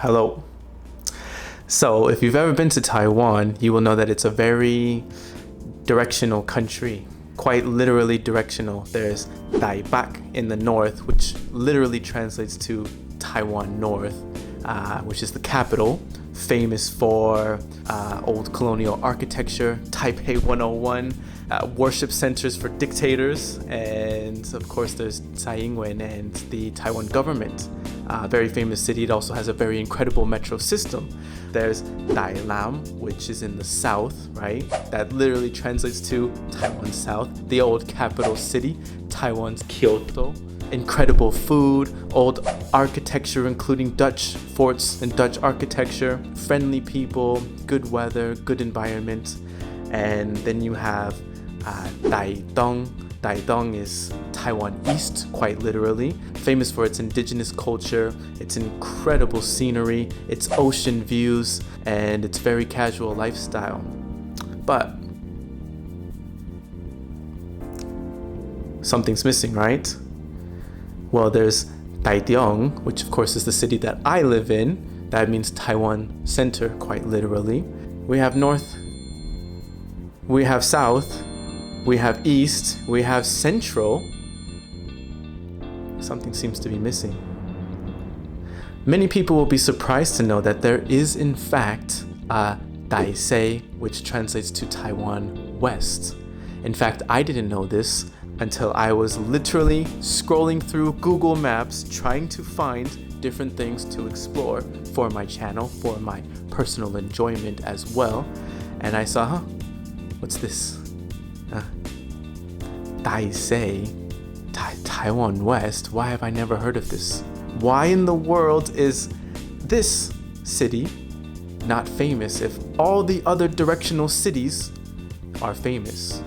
Hello. So, if you've ever been to Taiwan, you will know that it's a very directional country. Quite literally directional. There's Taibak in the north, which literally translates to Taiwan North, which is the capital, famous for old colonial architecture, Taipei 101, worship centers for dictators, and of course there's Tsai Ing-wen and the Taiwan government. Very famous city. It also has a very incredible metro system. There's Dai Lam, which is in the south, right? That literally translates to Taiwan South, the old capital city, Taiwan's Kyoto. Incredible food, old architecture, including Dutch forts and Dutch architecture, friendly people, good weather, good environment. And then you have Daidong. Daidong is Taiwan East, quite literally, famous for its indigenous culture, its incredible scenery, its ocean views, and its very casual lifestyle. But something's missing, right? Well, there's Taidiong, which of course is the city that I live in. That means Taiwan Center, quite literally. We have north, we have south, we have east, we have central. Something seems to be missing. Many people will be surprised to know that there is in fact a Taise, which translates to Taiwan West. In fact, I didn't know this until I was literally scrolling through Google Maps trying to find different things to explore for my channel, for my personal enjoyment as well. And I saw, what's this? Taise, Taiwan West. Why have I never heard of this? Why in the world is this city not famous if all the other directional cities are famous?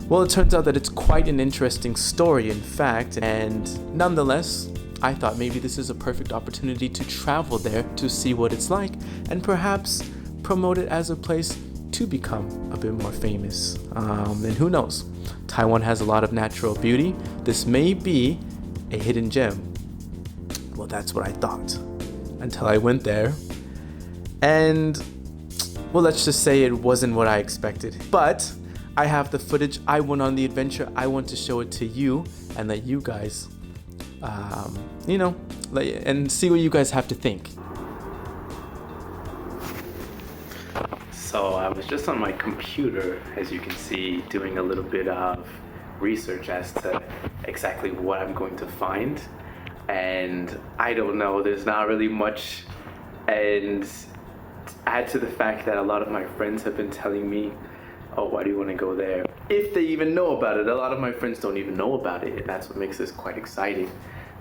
Well, it turns out that it's quite an interesting story, in fact, and nonetheless, I thought maybe this is a perfect opportunity to travel there to see what it's like and perhaps promote it as a place to become a bit more famous. And who knows? Taiwan has a lot of natural beauty. This may be a hidden gem. Well, that's what I thought until I went there. And, well, let's just say it wasn't what I expected. But I have the footage. I went on the adventure. I want to show it to you and let you guys, and see what you guys have to think. So I was just on my computer, as you can see, doing a little bit of research as to exactly what I'm going to find. And I don't know, there's not really much. And add to the fact that a lot of my friends have been telling me, oh, why do you want to go there? If they even know about it. A lot of my friends don't even know about it. That's what makes this quite exciting.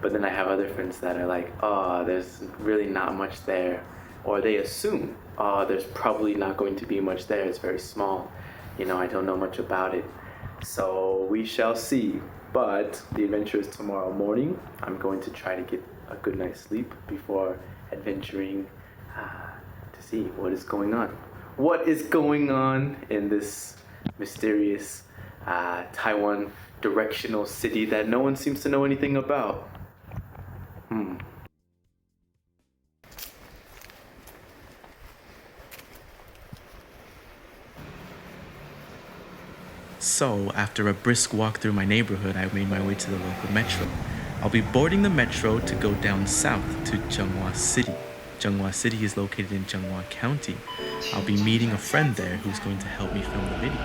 But then I have other friends that are like, oh, there's really not much there. Or they assume, oh, there's probably not going to be much there. It's very small. I don't know much about it. So we shall see. But the adventure is tomorrow morning. I'm going to try to get a good night's sleep before adventuring to see what is going on. What is going on in this mysterious Taiwan directional city that no one seems to know anything about? So, after a brisk walk through my neighborhood, I made my way to the local metro. I'll be boarding the metro to go down south to Zhenghua City. Zhenghua City is located in Zhenghua County. I'll be meeting a friend there who's going to help me film the video.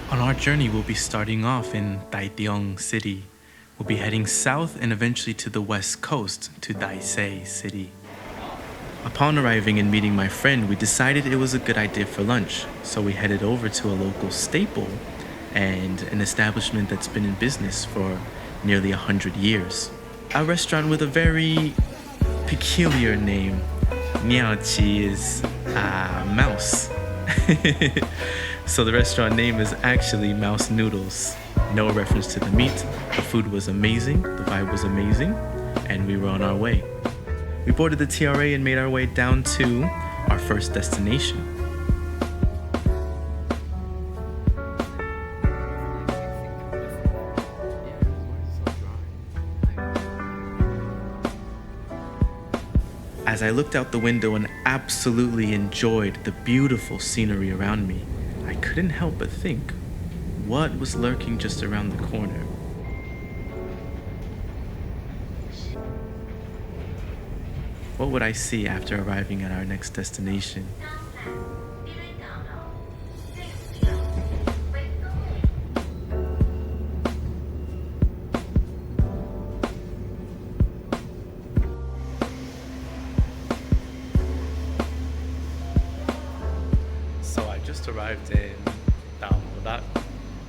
On our journey, we'll be starting off in Taidiong City. We'll be heading south and eventually to the west coast to Taise City. Upon arriving and meeting my friend, we decided it was a good idea for lunch, so we headed over to a local staple and an establishment that's been in business for nearly 100 years. A restaurant with a very peculiar name. Niaoqi is mouse. So the restaurant name is actually Mouse Noodles. No reference to the meat. The food was amazing, the vibe was amazing, and we were on our way. We boarded the TRA and made our way down to our first destination. As I looked out the window and absolutely enjoyed the beautiful scenery around me, I couldn't help but think, what was lurking just around the corner? What would I see after arriving at our next destination? So I just arrived in tok-á,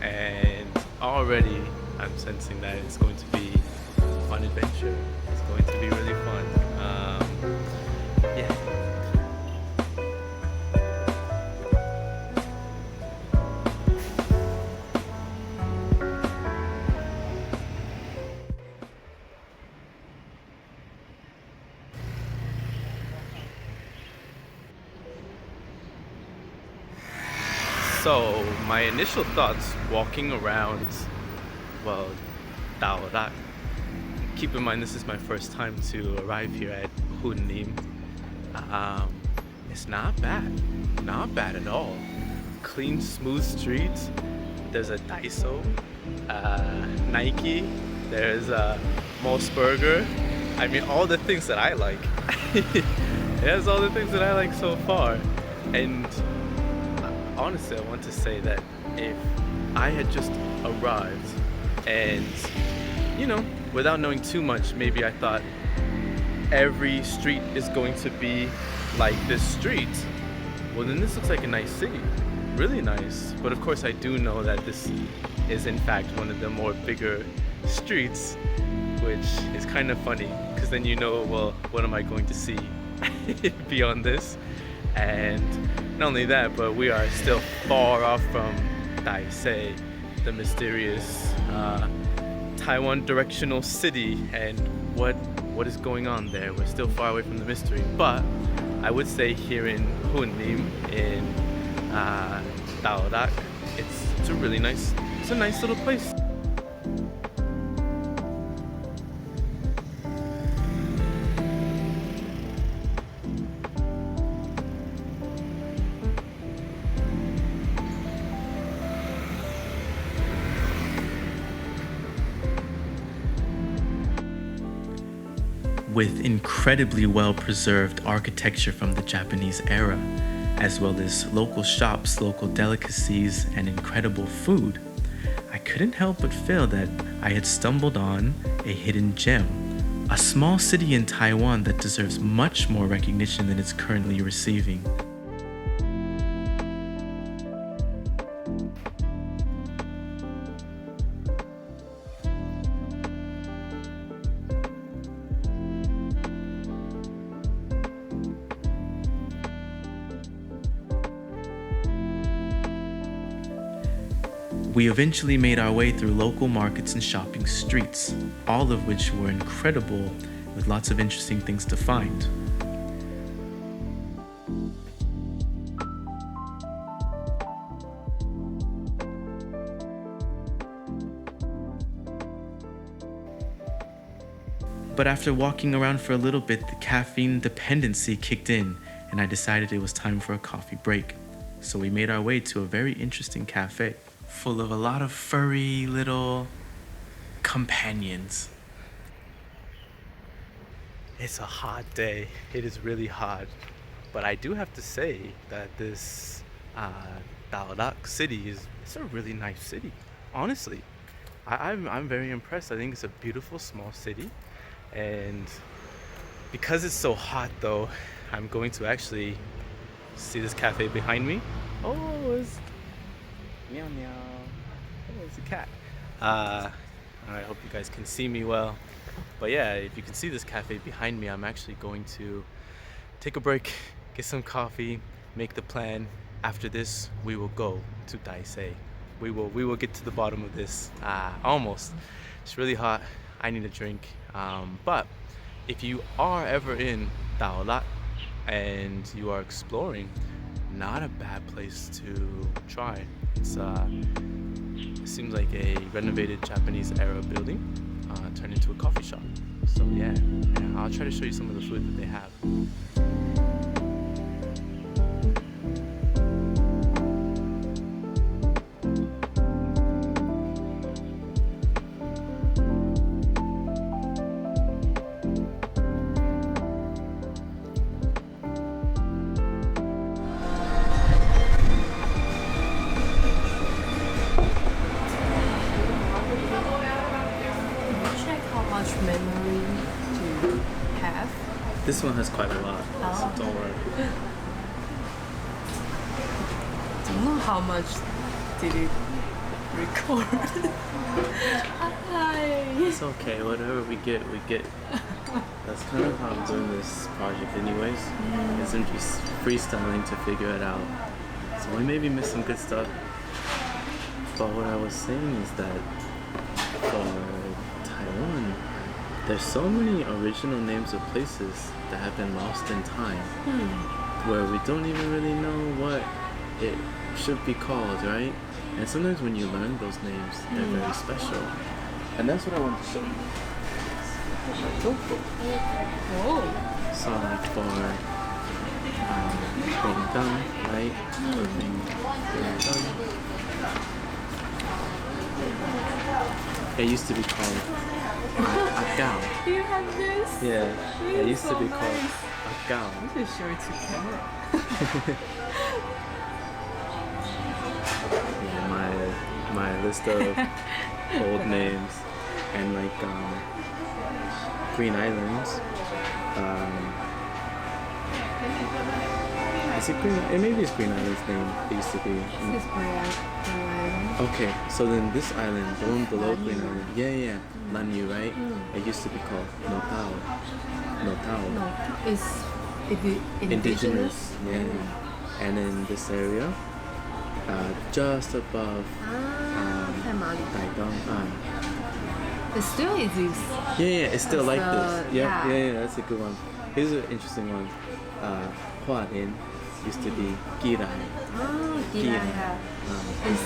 and already I'm sensing that it's going to be a fun adventure. It's going to be really fun. Yeah. So my initial thoughts walking around, well, tok-á. Keep in mind this is my first time to arrive here at Hunlim. It's not bad at all. Clean, smooth streets. There's a Taise, Nike. There's a Moss Burger. I mean, all the things that I like. It has all the things that I like so far. And honestly, I want to say that if I had just arrived and, you know, without knowing too much, maybe I thought every street is going to be like this street. Well, then this looks like a nice city, really nice. But of course I do know that this is in fact one of the more bigger streets, which is kind of funny because then you know, well, what am I going to see beyond this? And not only that, but we are still far off from Taise, the mysterious Taiwan directional city, and what is going on there. We're still far away from the mystery, but I would say here in Hunlim, in tok-á, it's a really nice, it's a nice little place. With incredibly well-preserved architecture from the Japanese era, as well as local shops, local delicacies, and incredible food, I couldn't help but feel that I had stumbled on a hidden gem, a small city in Taiwan that deserves much more recognition than it's currently receiving. We eventually made our way through local markets and shopping streets, all of which were incredible with lots of interesting things to find. But after walking around for a little bit, the caffeine dependency kicked in and I decided it was time for a coffee break. So we made our way to a very interesting cafe, full of a lot of furry little companions. It's a hot day. It is really hot. But I do have to say that this tok-á city it's a really nice city. Honestly, I'm very impressed. I think it's a beautiful small city. And because it's so hot though, I'm going to actually see this cafe behind me. Oh, it's meow meow. Oh, it's a cat. I hope you guys can see me well. But yeah, if you can see this cafe behind me, I'm actually going to take a break, get some coffee, make the plan. After this, we will go to Taise. We will get to the bottom of this. Almost. It's really hot. I need a drink. But if you are ever in Taolat and you are exploring, not a bad place to try. It seems like a renovated Japanese era building turned into a coffee shop. So yeah, I'll try to show you some of the food that they have. Memory to have. This one has quite a lot, so don't worry. Don't know how much did it record. It's okay, whatever we get, we get. That's kind of how I'm doing this project anyways. Is I'm just freestyling to figure it out. So we maybe missed some good stuff. But what I was saying is that for Taiwan, there's so many original names of places that have been lost in time, where we don't even really know what it should be called, right? And sometimes when you learn those names, they're very special. And that's what I want to show you. Oh. So like for Bingdang, right? For Bingdang. It used to be called Haikhau. You have this? Yeah, This it is used so to be nice. called Haikhau. You should show it to camera. Yeah, my list of old names and like Green Islands. Is it Green? Maybe it's Green Island's name. It used to be. This is Korean. Okay, so then this island, the one below Green Island, yeah, Lanyu, right? It used to be called No Tao. No, it's indigenous. Yeah. And in this area, just above Taiwan. Taidong, It still exists. yeah, it's still like this. yeah. Yeah, that's a good one. Here's an interesting one. Hualien used to be Girai. Giraya. It's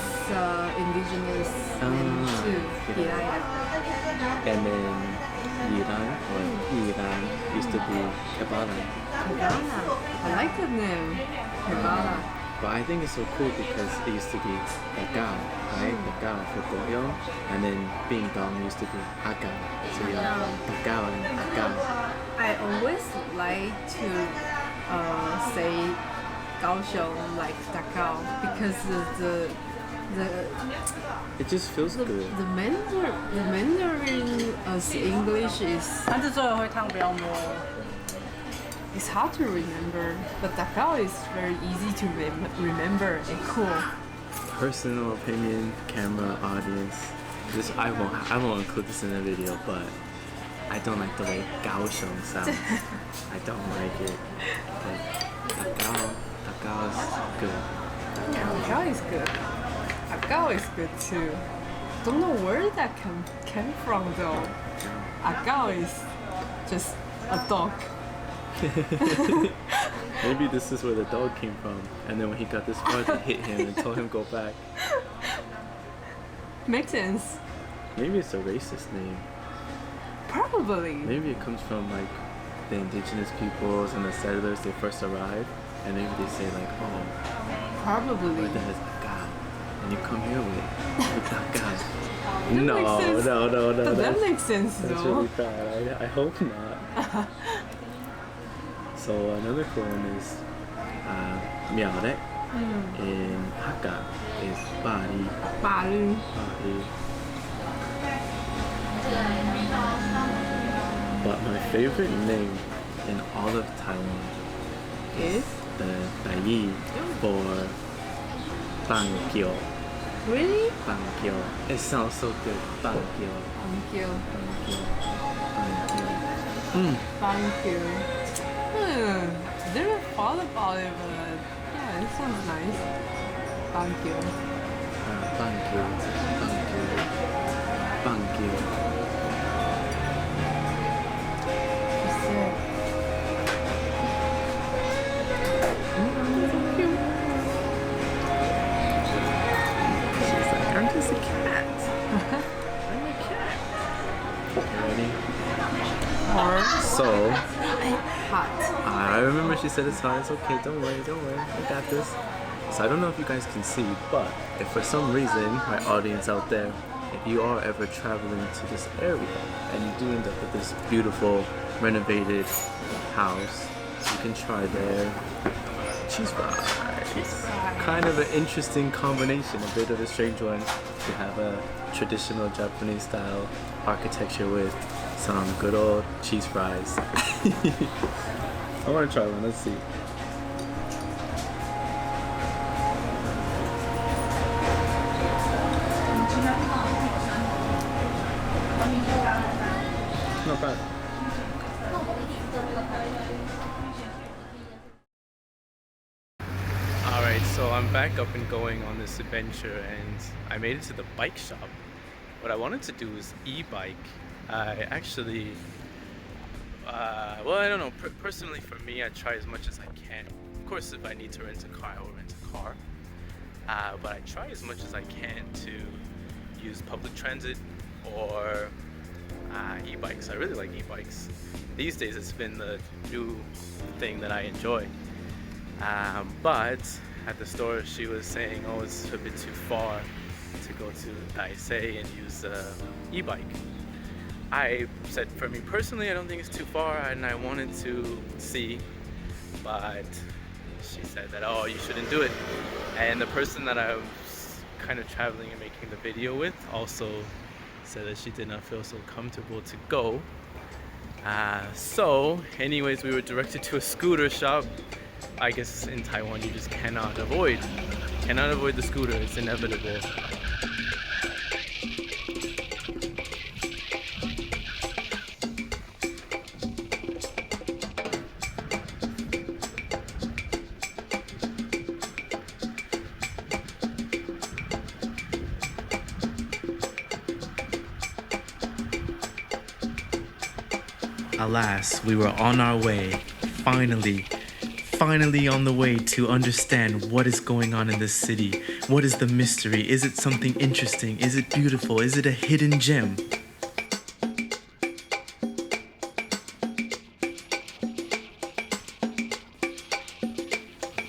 indigenous name too. Giraya. And then Iran or Iran used to be Kebala. Kebala. I like the name. Kebala. But I think it's so cool because it used to be Agao, right? Agao for Goyo. And then Bing Dong used to be Agao. So you have Agao and Agao. I always like to say Kaohsiung like Dakao because It just feels good. the Mandarin as English is it's hard to remember, but Dakao is very easy to remember and cool. Personal opinion, camera, audience. I won't include this in the video, but I don't like the way Kaohsiung sounds. I don't like it. But Dakao is good. Dakao is good. Agao is good too. Don't know where that came from though. Agao is just a dog. Maybe this is where the dog came from, and then when he got this far, they hit him and told him go back. Makes sense. Maybe it's a racist name. Probably. Maybe it comes from like the indigenous peoples and the settlers. They first arrived, and maybe they say like, oh, Probably. where the hell is Agao? And you come here with Agao. That No. makes sense. But that makes sense That's though. really bad. I hope not. So another cool one is Miaorek in Hakka is Bari. Balu. Bari. But my favorite name in all of Taiwan Is? the Dai for Bangkyo. Really? Bangkyo. It sounds so good. Bangkyo. Thank you. Bangkyo. Thank you. Never thought about it, but yeah, it sounds nice. Thank you. Bangkyo. Bangkyo. Bangkyo. hot. I remember she said it's hot. It's okay. Don't worry. I got this. So I don't know if you guys can see, but if for some reason, my audience out there, if you are ever traveling to this area and you do end up with this beautiful renovated house, you can try their cheese fries. Kind of an interesting combination, a bit of a strange one. You have a traditional Japanese style architecture with some good old cheese fries. I want to try one. Let's see. Not bad. Alright, so I'm back up and going on this adventure and I made it to the bike shop. What I wanted to do is e-bike. I actually, well, I don't know, personally for me, I try as much as I can. Of course, if I need to rent a car, I will rent a car. But I try as much as I can to use public transit or e-bikes. I really like e-bikes. These days it's been the new thing that I enjoy. But at the store she was saying, oh, it's a bit too far to go to Taise and use e-bike. I said for me personally, I don't think it's too far and I wanted to see, but she said that, oh, you shouldn't do it. And the person that I was kind of traveling and making the video with also said that she did not feel so comfortable to go. So anyways, we were directed to a scooter shop. I guess in Taiwan you just cannot avoid the scooter. It's inevitable. Alas, we were on our way, finally on the way to understand what is going on in this city. What is the mystery? Is it something interesting? Is it beautiful? Is it a hidden gem?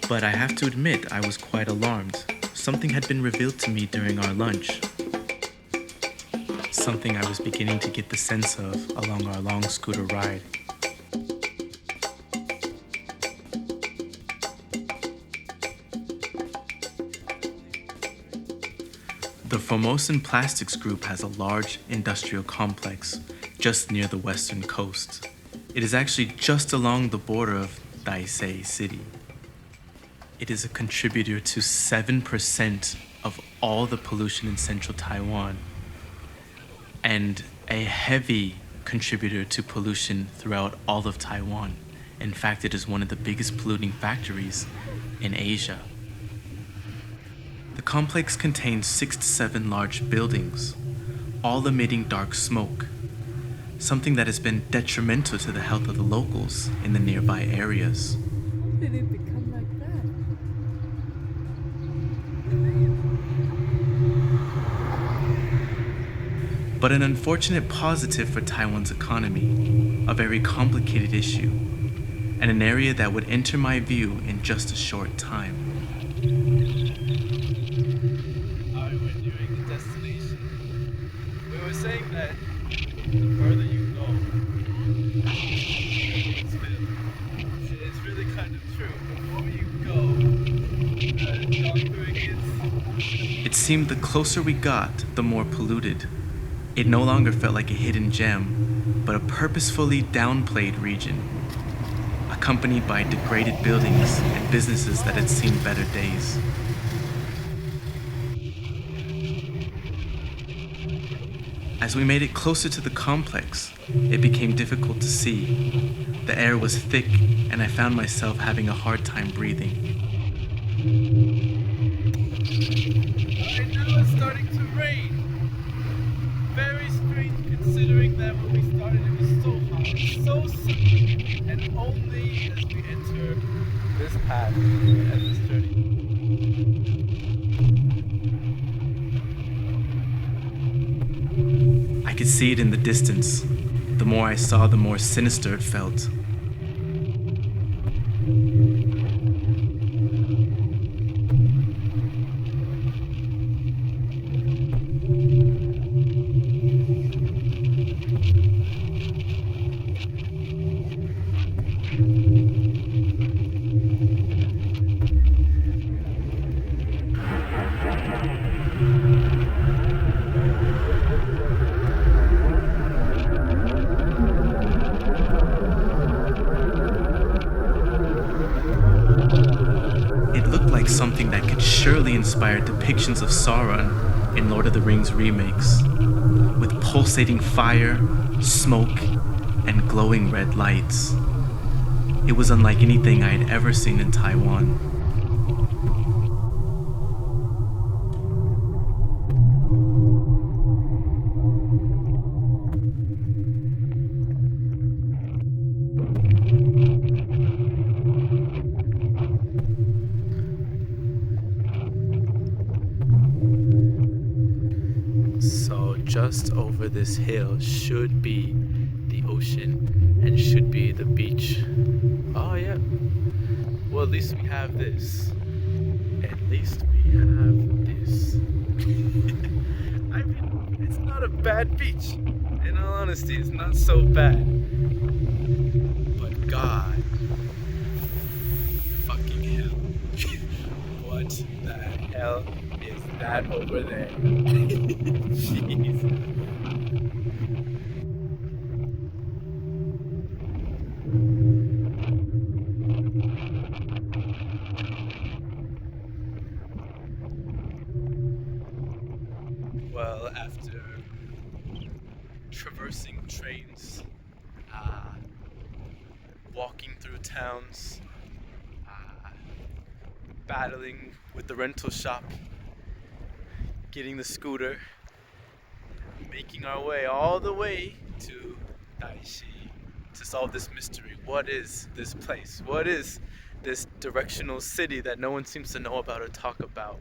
But I have to admit, I was quite alarmed. Something had been revealed to me during our lunch. Something I was beginning to get the sense of along our long scooter ride. The Formosan Plastics Group has a large industrial complex just near the western coast. It is actually just along the border of Taise city. It is a contributor to 7% of all the pollution in central Taiwan, and a heavy contributor to pollution throughout all of Taiwan. In fact, it is one of the biggest polluting factories in Asia. The complex contains 6 to 7 large buildings, all emitting dark smoke, something that has been detrimental to the health of the locals in the nearby areas. How did it become like that? But an unfortunate positive for Taiwan's economy, a very complicated issue, and an area that would enter my view in just a short time. Saying that the further you go, it's really kind of true. The more you go, the darker it gets. It seemed the closer we got, the more polluted. It no longer felt like a hidden gem, but a purposefully downplayed region, accompanied by degraded buildings and businesses that had seen better days. As we made it closer to the complex, it became difficult to see. The air was thick, and I found myself having a hard time breathing. Alright, now it's starting to rain. Very strange considering that when we started it was so hot, so sunny, and only as we enter this path and this journey. I could see it in the distance. The more I saw, the more sinister it felt. Something that could surely inspire depictions of Sauron in Lord of the Rings remakes, with pulsating fire, smoke, and glowing red lights. It was unlike anything I had ever seen in Taiwan. So just over this hill should be the ocean and should be the beach. Oh yeah. Well, at least we have this. At least we have this. I mean, it's not a bad beach. In all honesty, it's not so bad. But God, fucking hell. What the hell is that over there? Jeez. Well, after traversing trains, walking through towns, battling with the rental shop, getting the scooter, making our way all the way to Taise to solve this mystery. What is this place? What is this directional city that no one seems to know about or talk about?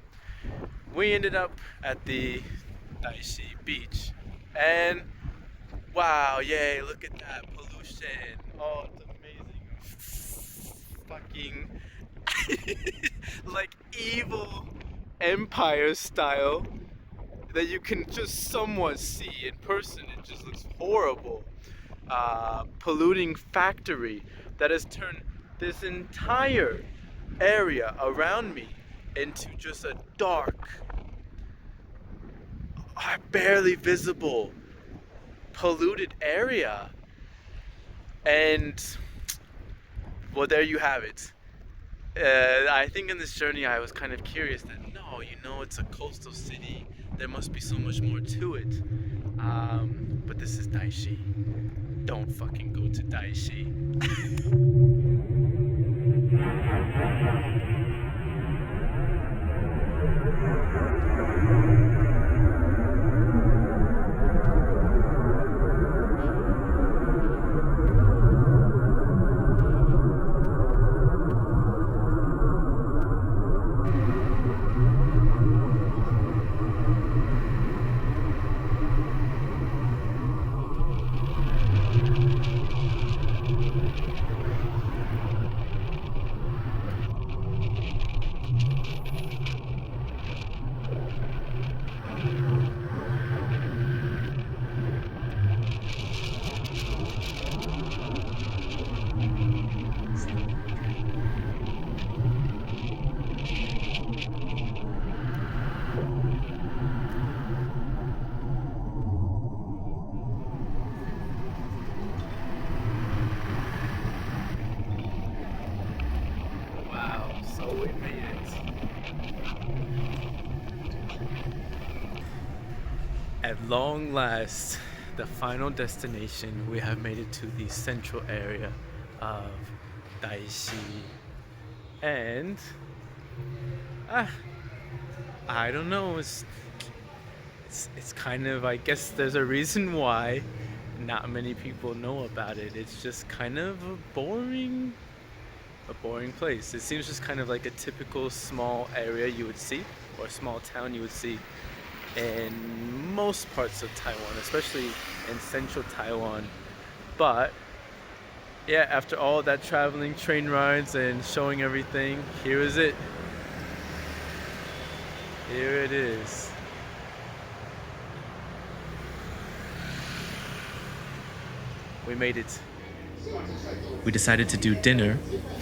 We ended up at the Taise beach, and wow, yay, look at that pollution. Oh, it's amazing. Fucking like evil empire style that you can just somewhat see in person. It just looks horrible. Polluting factory that has turned this entire area around me into just a dark, barely visible, polluted area. And well, there you have it. I think in this journey I was kind of curious that no, it's a coastal city. There must be so much more to it. But this is Taise. Don't fucking go to Taise. At long last, the final destination, we have made it to the central area of Taise. And I don't know, it's kind of, I guess there's a reason why not many people know about it. It's just kind of a boring place. It seems just kind of like a typical small area you would see, or a small town you would see in most parts of Taiwan, especially in central Taiwan. But Yeah, after all that traveling, train rides, and showing everything, here is it. Here it is. We made it. We decided to do dinner,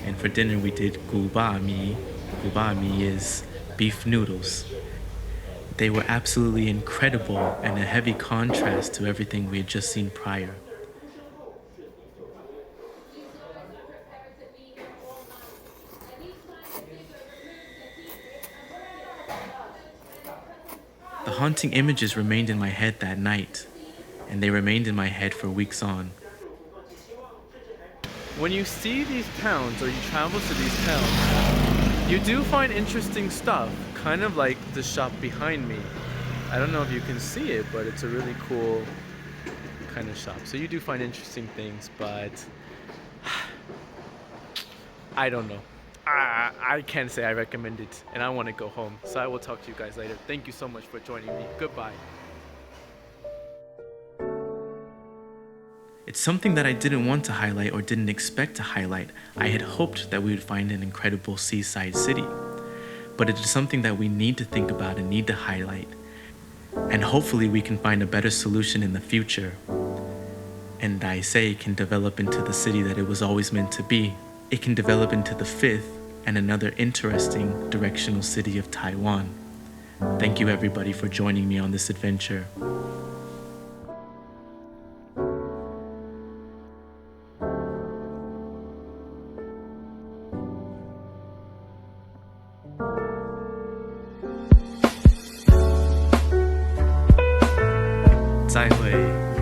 and for dinner we did gu ba mi. Gu ba mi is beef noodles. They were absolutely incredible and a heavy contrast to everything we had just seen prior. The haunting images remained in my head that night, and they remained in my head for weeks on. When you see these towns or you travel to these towns, you do find interesting stuff, kind of like the shop behind me. I don't know if you can see it, but it's a really cool kind of shop. So you do find interesting things, but I don't know. I can't say I recommend it, and I want to go home. So I will talk to you guys later. Thank you so much for joining me. Goodbye. It's something that I didn't want to highlight or didn't expect to highlight. I had hoped that we would find an incredible seaside city. But it is something that we need to think about and need to highlight. And hopefully we can find a better solution in the future. And Taise can develop into the city that it was always meant to be. It can develop into the fifth and another interesting directional city of Taiwan. Thank you everybody for joining me on this adventure. Zai hui.